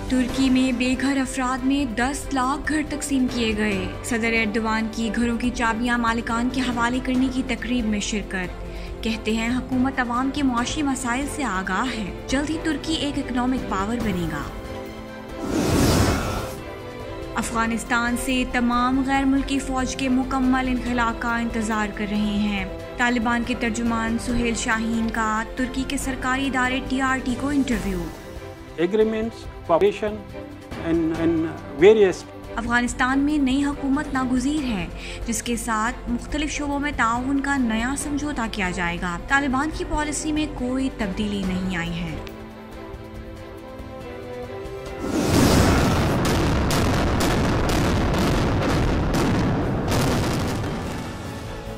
तुर्की में बेघर अफराद में 10 लाख घर तकसीम किए गए। सदर एर्दोगान की घरों की चाबियां मालिकान के हवाले करने की तकरीब में शिरकत। कहते हैं हुकूमत अवाम के मुआशी मसाइल से आगाह है, जल्द ही तुर्की एक इकोनॉमिक पावर बनेगा। अफगानिस्तान से तमाम गैर मुल्की फौज के मुकम्मल इनखला का इंतजार कर रहे हैं। तालिबान के तर्जुमान सुहेल शाहीन का तुर्की के सरकारी इदारे TRT को interview. Agreements, cooperation and various Afghanistan में नई हुकूमत नागुज़ीर है, जिसके साथ मुख्तलिफ शोबों में ताउन का नया समझौता किया जाएगा। तालिबान की पॉलिसी में कोई तब्दीली नहीं आई है।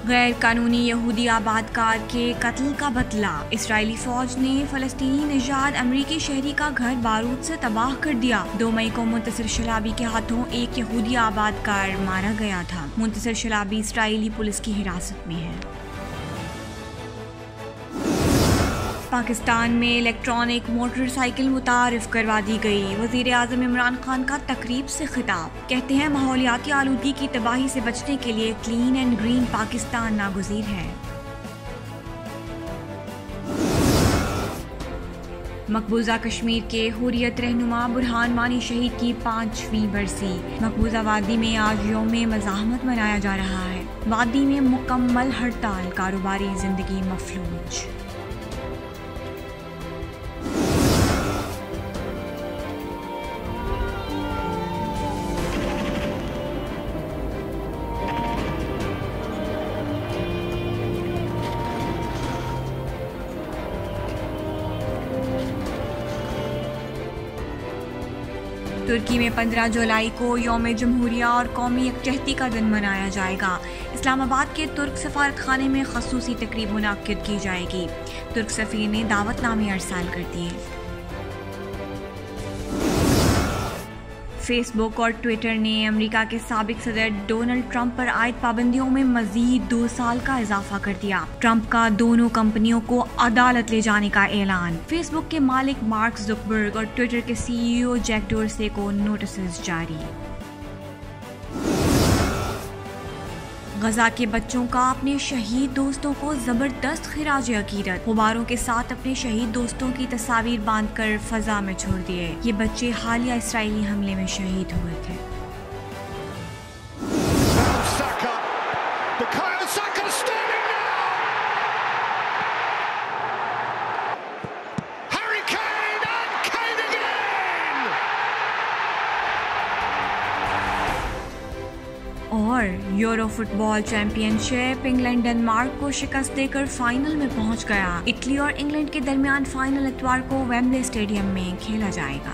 गैर कानूनी यहूदी आबादकार के कत्ल का बदला। इस्राएली फौज ने फलस्तीनी निजात अमरीकी शहरी का घर बारूद से तबाह कर दिया। 2 मई को मुंतसिर शलाबी के हाथों एक यहूदी आबादकार मारा गया था। मुंतसिर शलाबी इस्राएली पुलिस की हिरासत में है। पाकिस्तान में इलेक्ट्रॉनिक मोटरसाइकिल मुतारिफ करवा दी गई। वज़ीर आज़म इमरान खान का तकरीब से खिताब। कहते हैं माहौलियाती आलूदगी की तबाही से बचने के लिए क्लीन एंड ग्रीन पाकिस्तान नागुज़ीर है। मकबूजा कश्मीर के हुर्रियत रहनुमा बुरहान वानी शहीद की 5वीं बरसी। मकबूजा वादी में आज यौम मज़ाहमत मनाया जा रहा है। वादी में मुकम्मल हड़ताल, कारोबारी जिंदगी मफलूज। तुर्की में 15 जुलाई को यौम जमहूरिया और कौमी यकजहती का दिन मनाया जाएगा। इस्लामाबाद के तुर्क सफारत खाने में खसूसी तकरीब मुनाकिद की जाएगी। तुर्क सफ़ीर ने दावतनामे अरसाल कर दिए। फेसबुक और ट्विटर ने अमेरिका के साबिक सदर डोनाल्ड ट्रंप पर आयद पाबंदियों में मजीद 2 साल का इजाफा कर दिया। ट्रंप का दोनों कंपनियों को अदालत ले जाने का ऐलान। फेसबुक के मालिक मार्क जुकरबर्ग और ट्विटर के CEO जैक डोर्से को नोटिस जारी। गजा के बच्चों का अपने शहीद दोस्तों को जबरदस्त खिराज अकीदत। गुब्बारों के साथ अपने शहीद दोस्तों की तस्वीर बांधकर फजा में छोड़ दिए। ये बच्चे हालिया इस्राएली हमले में शहीद हुए थे। और euro football championship, England Denmark को शिकस्त देकर फाइनल में पहुंच गया। इटली और इंग्लैंड के दरमियान फाइनल इतवार को वेम्बले स्टेडियम में खेला जाएगा।